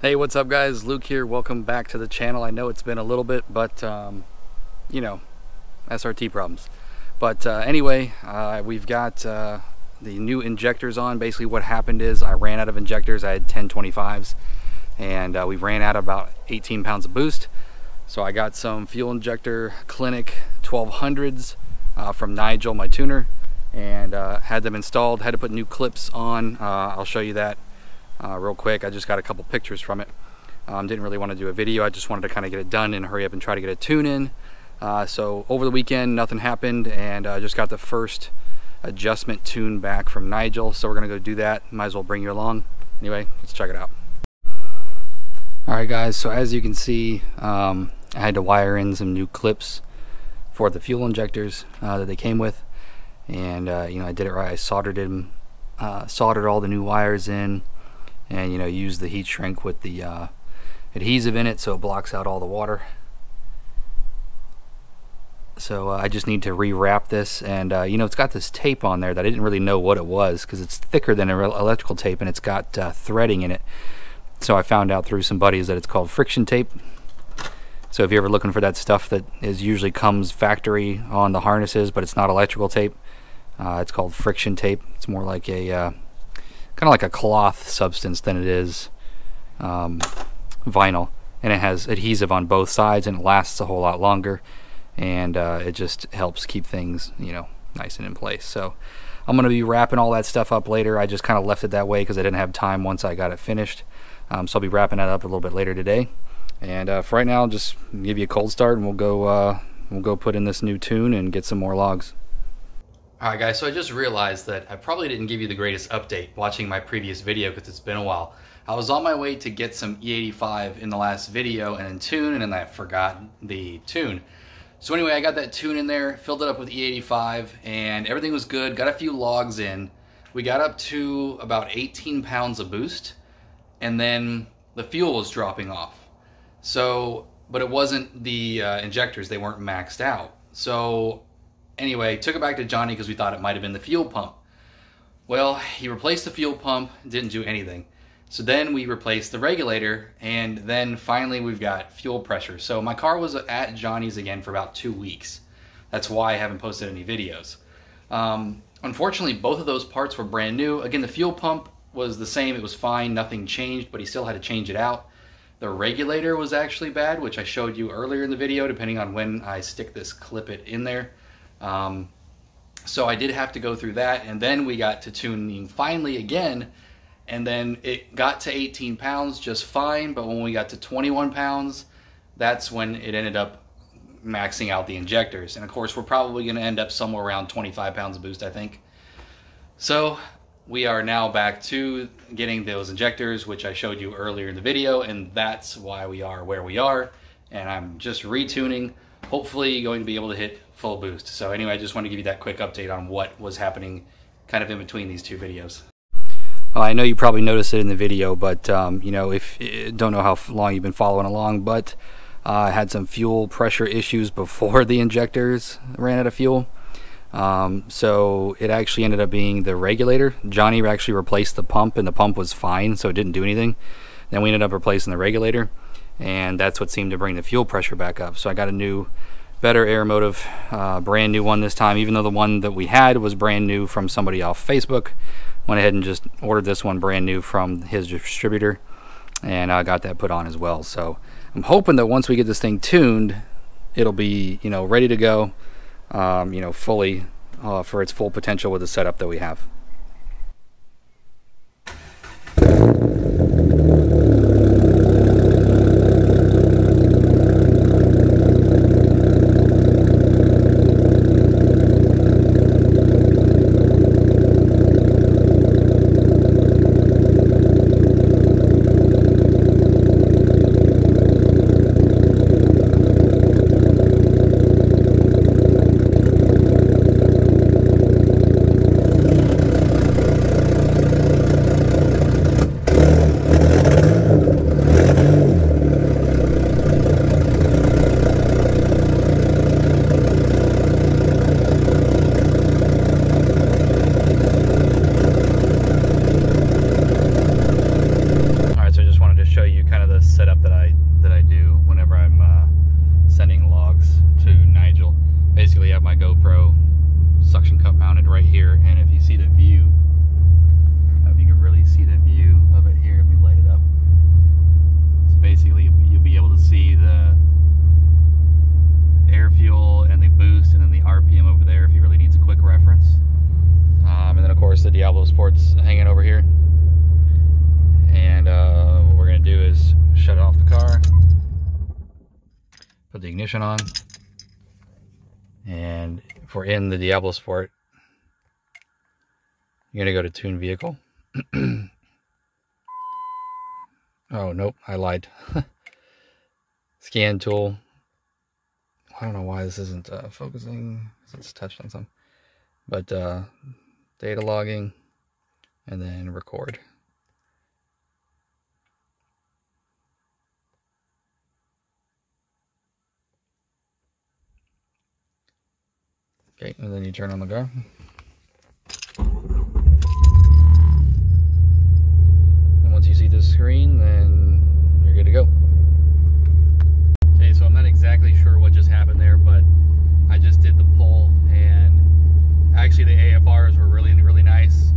Hey, what's up guys? Luke here. Welcome back to the channel. I know it's been a little bit, but you know, SRT problems. But anyway, we've got the new injectors on. Basically what happened is I ran out of injectors. I had 1025s and we ran out of about 18 pounds of boost. So I got some fuel injector clinic 1200s from Nigel, my tuner, and had them installed. Had to put new clips on. I'll show you that real quick. I just got a couple pictures from it. Didn't really want to do a video. I just wanted to kind of get it done and hurry up and try to get a tune in. So over the weekend nothing happened, and just got the first adjustment tune back from Nigel, so we're gonna go do that. Might as well bring you along. Anyway, let's check it out. Alright guys, so as you can see, I had to wire in some new clips for the fuel injectors that they came with, and you know, I did it right. I soldered all the new wires in, and you know, use the heat shrink with the adhesive in it so it blocks out all the water. So I just need to rewrap this, and you know, it's got this tape on there that I didn't really know what it was because it's thicker than electrical tape, and it's got threading in it. So I found out through some buddies that it's called friction tape. So if you're ever looking for that stuff that usually comes factory on the harnesses, but it's not electrical tape, it's called friction tape. It's more like a kind of like a cloth substance than it is vinyl, and it has adhesive on both sides, and it lasts a whole lot longer, and it just helps keep things, you know, nice and in place. So I'm going to be wrapping all that stuff up later. I just kind of left it that way because I didn't have time once I got it finished. So I'll be wrapping that up a little bit later today, and for right now I'll just give you a cold start, and we'll go put in this new tune and get some more logs. Alright guys, so I just realized that I probably didn't give you the greatest update watching my previous video because it's been a while. I was on my way to get some E85 in the last video and then tune, and then I forgot the tune. So anyway, I got that tune in there, filled it up with E85, and everything was good. Got a few logs in. We got up to about 18 pounds of boost, and then the fuel was dropping off. So, but it wasn't the injectors, they weren't maxed out. So anyway, took it back to Johnny because we thought it might have been the fuel pump. Well, he replaced the fuel pump, didn't do anything. So then we replaced the regulator, and then finally we've got fuel pressure. So my car was at Johnny's again for about 2 weeks. That's why I haven't posted any videos. Unfortunately, both of those parts were brand new. Again, the fuel pump was the same, it was fine, nothing changed, but he still had to change it out. The regulator was actually bad, which I showed you earlier in the video, depending on when I stick this clip it in there. So I did have to go through that, and then we got to tuning finally again, and then it got to 18 pounds just fine, but when we got to 21 pounds, that's when it ended up maxing out the injectors. And of course, we're probably going to end up somewhere around 25 pounds of boost, I think. So we are now back to getting those injectors, which I showed you earlier in the video, and that's why we are where we are. And I'm just retuning, hopefully going to be able to hit full boost. So anyway, I just want to give you that quick update on what was happening kind of in between these two videos. Well, I know you probably noticed it in the video, but you know, if don't know how long you've been following along, but I had some fuel pressure issues before the injectors ran out of fuel. So it actually ended up being the regulator. Johnny actually replaced the pump, and the pump was fine, so it didn't do anything. Then we ended up replacing the regulator, and that's what seemed to bring the fuel pressure back up. So I got a new, better air motive, brand new one this time, even though the one that we had was brand new from somebody off Facebook. Went ahead and just ordered this one brand new from his distributor, and I got that put on as well. So I'm hoping that once we get this thing tuned, it'll be, you know, ready to go, you know, fully for its full potential with the setup that we have. show you kind of the setup that I do whenever I'm sending logs to Nigel. Basically, I have my GoPro suction cup mounted right here, and if you see the view, I don't know if you can really see the view of it here. Let me light it up. So basically, you'll be able to see the air fuel and the boost, and then the RPM over there if he really needs a quick reference. And then of course the Diablo Sport's hanging over here. And what we're gonna do is shut off the car, put the ignition on, and if we're in the Diablo Sport, you're gonna go to Tune Vehicle. Oh nope, I lied. Scan tool. I don't know why this isn't focusing. It's touched on some, but data logging, and then record. Okay, and then you turn on the car. And once you see this screen, then you're good to go. Okay, so I'm not exactly sure what just happened there, but I just did the pull, and actually the AFRs were really, really nice.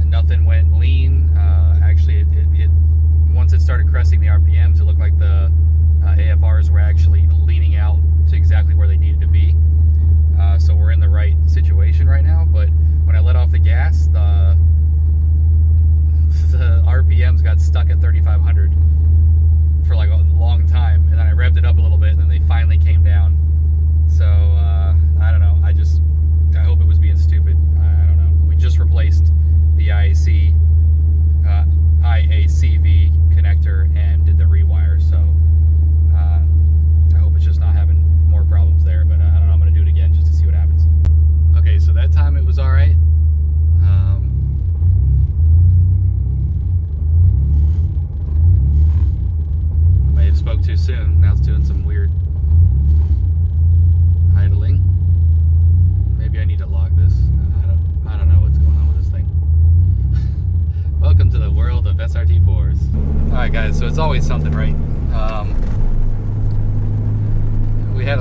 Nothing went lean. Actually, it once it started cresting the RPMs, it looked like the AFRs were actually leaning out to exactly where they needed to be. So we're in the right situation right now, but when I let off the gas, the RPMs got stuck at 3,500 for like a long time, and then I revved it up a little bit, and then they finally came down. So I don't know, I hope it was being stupid. I don't know. We just replaced the IACV connector and did the rewire, so I hope it's just not having more problems there, but I don't know, I'm going to do it again just to see what happens. Okay, so that time it was alright. I may have spoke too soon. Now it's doing some weird idling. Maybe I need to log this. I don't know what's going on with this thing. Welcome to the world of SRT4s. Alright guys, so it's always something, right? We had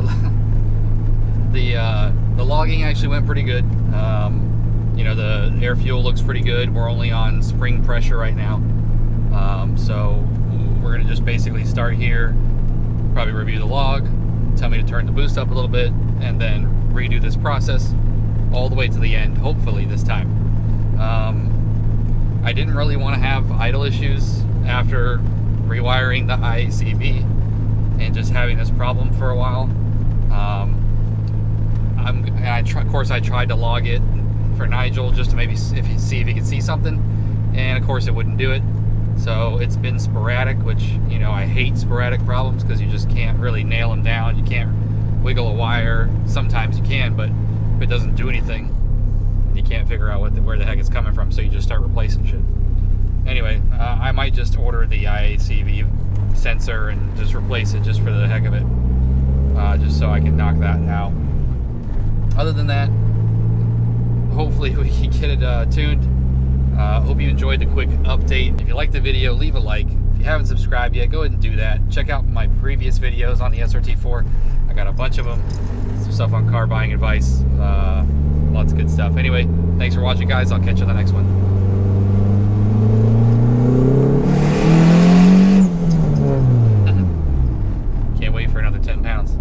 the logging actually went pretty good. You know, the air fuel looks pretty good. We're only on spring pressure right now. So we're gonna just basically start here, probably review the log, tell me to turn the boost up a little bit, and then redo this process all the way to the end, hopefully this time. I didn't really want to have idle issues after rewiring the IACV and just having this problem for a while. Of course I tried to log it for Nigel just to maybe see if he could see something, and of course it wouldn't do it. So it's been sporadic, which, you know, I hate sporadic problems because you just can't really nail them down. You can't wiggle a wire. Sometimes you can, but if it doesn't do anything, you can't figure out where the heck it's coming from, so you just start replacing shit. Anyway, I might just order the IACV sensor and just replace it just for the heck of it, just so I can knock that out. Other than that, hopefully we can get it tuned. Hope you enjoyed the quick update. If you liked the video, leave a like. If you haven't subscribed yet, go ahead and do that. Check out my previous videos on the SRT4. I got a bunch of them. Some stuff on car buying advice. Lots of good stuff. Anyway, thanks for watching, guys. I'll catch you on the next one. Can't wait for another 10 pounds.